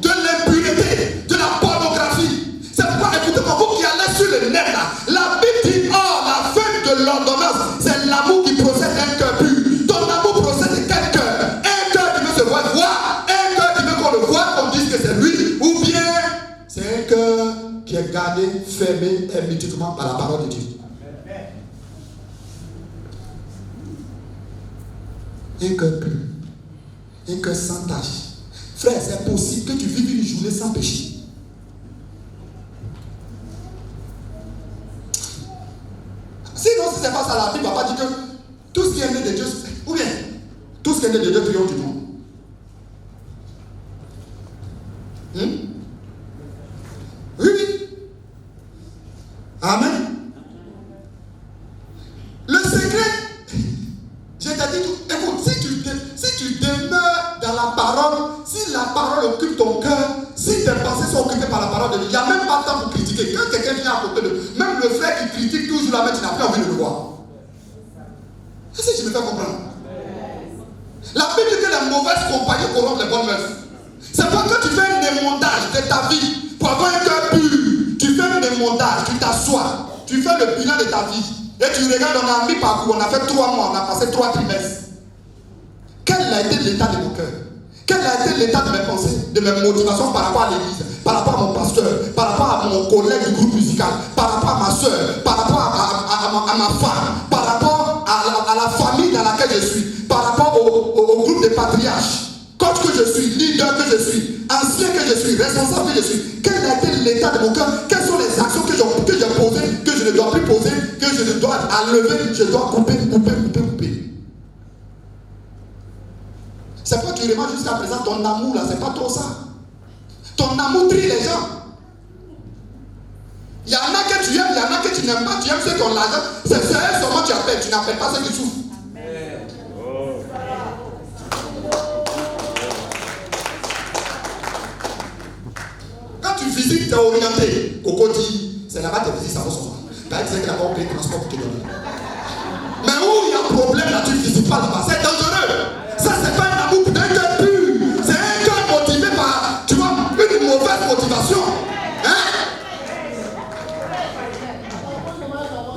De l'impunité, de la pornographie. C'est pourquoi, écoutez-moi, vous qui allez sur le net là, la Bible dit, oh, la fin de l'ordonnance, c'est l'amour qui procède d'un cœur pur. Ton amour procède de quel cœur? Un cœur qui veut se voir, un cœur qui veut qu'on le voit, qu'on dise que c'est lui, ou bien c'est un cœur qui est gardé, fermé hermétiquement par la parole de Dieu. Un cœur pur, un cœur sans tache. Frère, c'est possible que tu vives une journée sans péché. Sinon, si c'est pas ça, la Bible ne va pas dire que tout ce qui est né de Dieu, ou bien tout ce qui est né de Dieu triomphe du monde. Oui, oui. Amen. Le secret, je t'ai dit tout. Écoute, si tu demeures dans la parole, si la parole occupe ton cœur, si tes pensées sont occupées par la parole de Dieu, il n'y a même pas de temps pour critiquer. Quand quelqu'un vient à côté de même le frère qui critique toujours la main, tu n'as plus envie de le voir. Est-ce que je me fais comprendre? La Bible dit que les mauvaises compagnies corrompent les bonnes meufs. C'est pas que tu fais un démontage de ta vie pour avoir un cœur pur. Tu fais un démontage, tu t'assois, tu fais le bilan de ta vie. Et tu regardes, on a mis parcours, on a fait 3 mois, on a passé 3 trimestres. Quel a été l'état de mon cœur? Quel a été l'état de mes pensées, de mes motivations par rapport à l'église, par rapport à mon pasteur, par rapport à mon collègue du groupe musical, par rapport à ma soeur, par rapport à ma femme, par rapport à la famille dans laquelle je suis, par rapport au groupe des patriarches, coach que je suis, leader que je suis, ancien que je suis, responsable que je suis. Quel a été l'état de mon cœur? Quelles sont les actions que j'ai posées, que je ne dois plus poser, que je ne dois enlever, je dois couper. C'est pas que tu remarques jusqu'à présent ton amour là, c'est pas trop ça. Ton amour trie les gens. Il y en a que tu aimes, il y en a que tu n'aimes pas, tu aimes ceux qui ont l'argent. C'est eux seulement tu appelles, tu n'appelles pas ceux qui souffrent. Quand tu visites, tu es orienté. Coco dit, c'est là-bas tes visites, ça vaut son nom. Quand il disait qu'il n'a pas payé le transport pour te donner. Mais où il y a problème là, tu ne visites pas là-bas. C'est dangereux. Ça, c'est pas un amour d'un cœur pur. C'est un cœur motivé par, tu vois, une mauvaise motivation. Hein?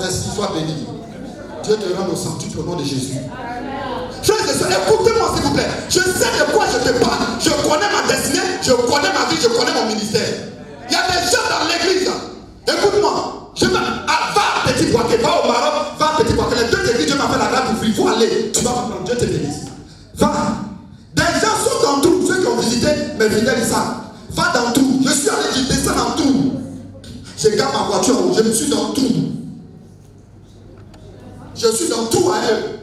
Merci, sois béni. Dieu te rend au centuple au nom de Jésus. Frères et sœurs, écoutez-moi s'il vous plaît. Je sais de quoi je te parle. Je connais ma destinée, je connais ma vie, je connais mon ministère. Il y a des gens dans l'église. Écoute-moi. Va à Petit Boisquet, va au Maroc, va à Petit Boisquet. Les 2 églises, Dieu m'a fait la grâce d'ouvrir. Il faut aller. Tu vas m'apprendre. Dieu te bénisse. Va. Des gens sont dans tout. Ceux qui ont visité mes fidèles, ils savent. Va dans tout. Je suis allé, je descends dans tout. Je garde ma voiture, je me suis dans tout. Je suis dans tout à eux.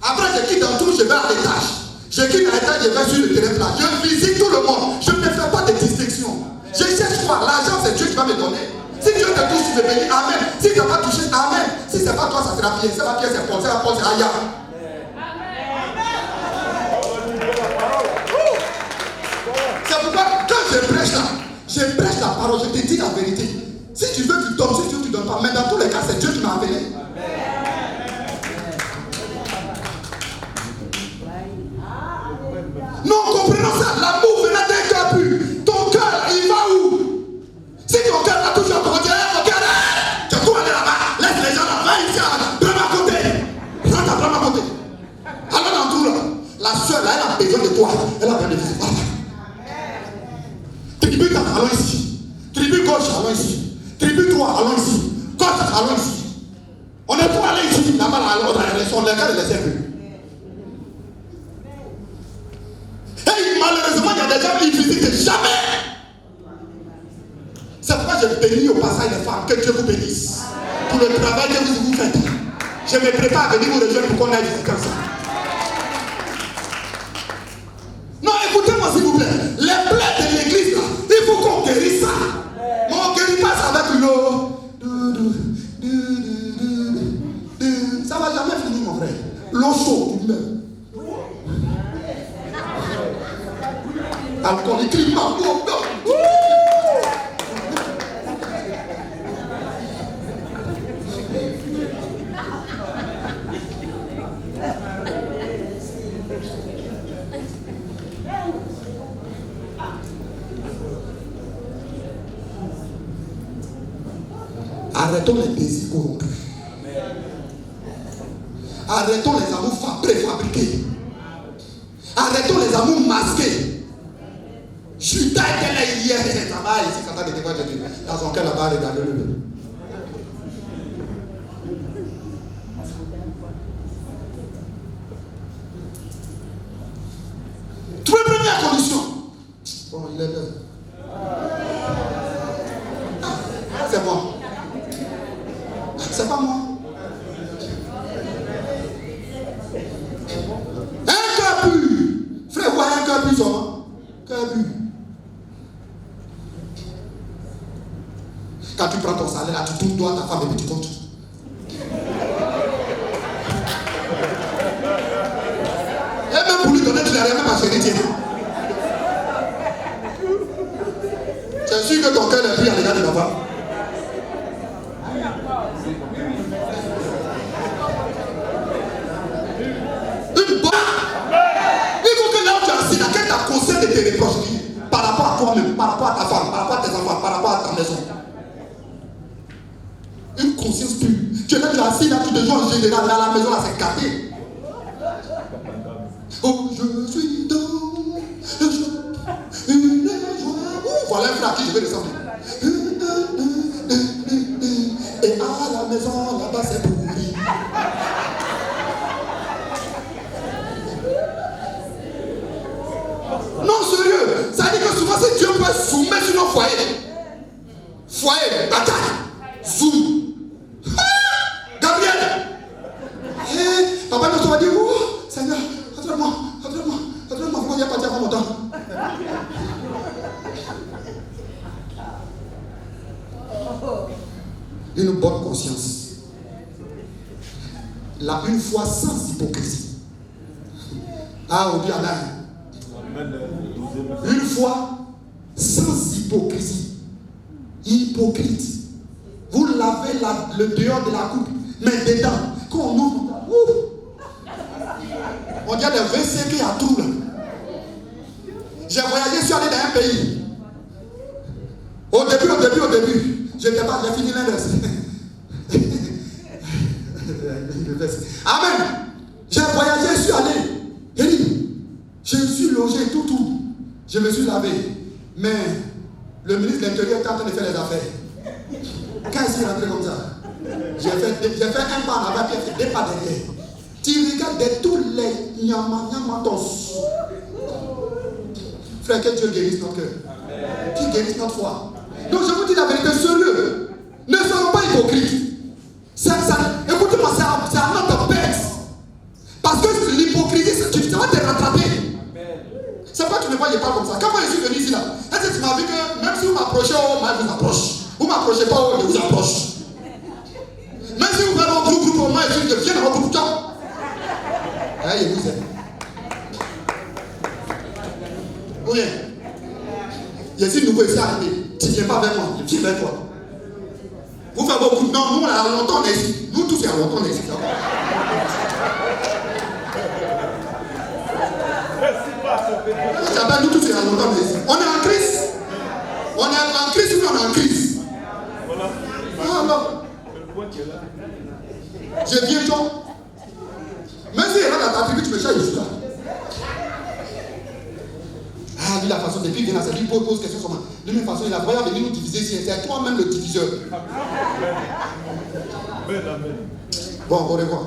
Après, je quitte dans tout, je vais à l'étage. Je quitte à l'étage, je vais sur le terrain plat. Je visite tout le monde. Je ne fais pas de distinction. Je cherche quoi? L'argent, c'est Dieu qui va me donner. Si Dieu te touche, tu te bénis. Amen. Si tu n'as pas touché, amen. Si ce n'est pas toi, ça sera Pierre. Si c'est pas Pierre, c'est Paul. Si c'est pas Paul, c'est Aya. C'est pourquoi, quand je prêche là, Je prêche la parole, je te dis la vérité. Si tu veux, tu donnes, si tu veux, tu ne donnes pas. Mais dans tous les cas, c'est Dieu qui m'a appelé. Non, comprenons ça. L'amour venant d'un cœur pur. Ton cœur, il va où? Si ton cœur va toujours ton cœur, tu cours aller là-bas. Laisse les gens là-bas, ici, prends à côté. Rentre, prends à côté. Alors dans tout là, la soeur là, elle a besoin de toi. Elle a besoin de toi. Tribu 4, allons ici. Tribu gauche, allons ici. Tribu 3, allons ici. Gauche, allons ici. On est pour aller ici. Là-bas, on a les gars de laisser plus. Et malheureusement, il y a des gens qui visitent jamais. C'est pourquoi je bénis au passage les femmes. Que Dieu vous bénisse. Pour le travail que vous faites. Je me prépare à venir vous rejoindre pour qu'on aille visiter comme ça. Non, écoutez-moi s'il vous plaît. Les plaies de l'église, là, il faut qu'on guérisse ça. Mais on ne guérit pas ça avec l'eau. Ça ne va jamais finir, mon frère. L'eau chaude, même. Alcooliquement. Arrêtons les désirs corrompus. Arrêtons les amours préfabriqués. Arrêtons les amours masqués. Judas était là hier, ça va ici, ça va des témoins de Dieu. Dans son cœur là-bas, regardez-le. Toute première condition. Bon, il est là. C'est moi. C'est pas moi. Un cœur pur. Frère, voilà un cœur pur seulement. Cœur pur. Quand tu prends ton salaire, là, tu tournes toi, ta femme et puis tu comptes. Et même pour lui donner, tu n'as rien même à chérir, tiens. C'est sûr que ton cœur n'est plus à l'égard de la femme. Une bonne. Il faut que là où tu es assis, là, qu'elle t'a conseillé de te reprocher par rapport à toi-même, par rapport à ta femme, par rapport à tes enfants, par rapport à ta maison. Une conscience pure. Tu es là, tu es assis là, tu te joues en général, dans la maison, là, c'est gâté. Oh, je suis dans le joie, une joie. Voilà un frère à qui je vais descendre. Et à la maison, là-bas, c'est pourri. Non, sérieux. Ça veut dire que souvent, si Dieu peut soumettre sur nos foyers, foyer, bataille, zoom. Gabriel! Hey, papa nous va dire, oh, Seigneur, entraîne-moi, faut qu'on y a parti avant mon temps. Une bonne conscience. Là, une foi sans hypocrisie. Ah, on dit Amen. Une foi sans hypocrisie. Hypocrite. Vous lavez le dehors de la coupe, mais dedans, quand on ouvre, on dit à des WC qui a tout là. J'ai voyagé, je suis allé dans un pays. Au début, je n'étais pas, j'ai fini l'inverse. Amen. J'ai voyagé, je suis allé. Je suis logé, tout. Je me suis lavé. Mais le ministre de l'Intérieur était en train de faire les affaires. Quand il est rentré comme ça, j'ai fait un pas en avant, puis j'ai fait 2 pas derrière. Tu regardes de tous les nyamatos. Frère, que Dieu guérisse notre cœur. Qu'il guérisse notre foi. Donc je vous dis la vérité, sérieux. Ne soyons pas hypocrites. Écoutez-moi, c'est à notre bête. Parce que l'hypocrisie, ça va te rattraper. C'est pas que tu me vois, il parle comme ça. Quand moi je suis venu ici là, est-ce que tu m'as vu que même si vous m'approchez, moi je vous approche. Vous m'approchez pas, je vous approche. Même si vous venez au groupe, moi je viens dans votre groupe. Je vous aime. Oui. Je suis nouveau ici arrivé. Tu ne viens pas vers moi, je viens vers toi. Vous faites beaucoup. Non, nous, on a longtemps, on est ici. Nous tous, il y a longtemps, on est ici. Nous tous, il y a longtemps, on est ici. On est en crise. On est en crise ou on est en crise? Ah non. Je viens, toi. Même si il y a dans ta tribu, tu me cherches, je suis là. Ah, lui, la façon, depuis qu'il vient là, c'est lui pose question sur moi. De la même façon, il a voyé venir nous diviser ici. C'est toi-même le diviseur. Bon, au revoir.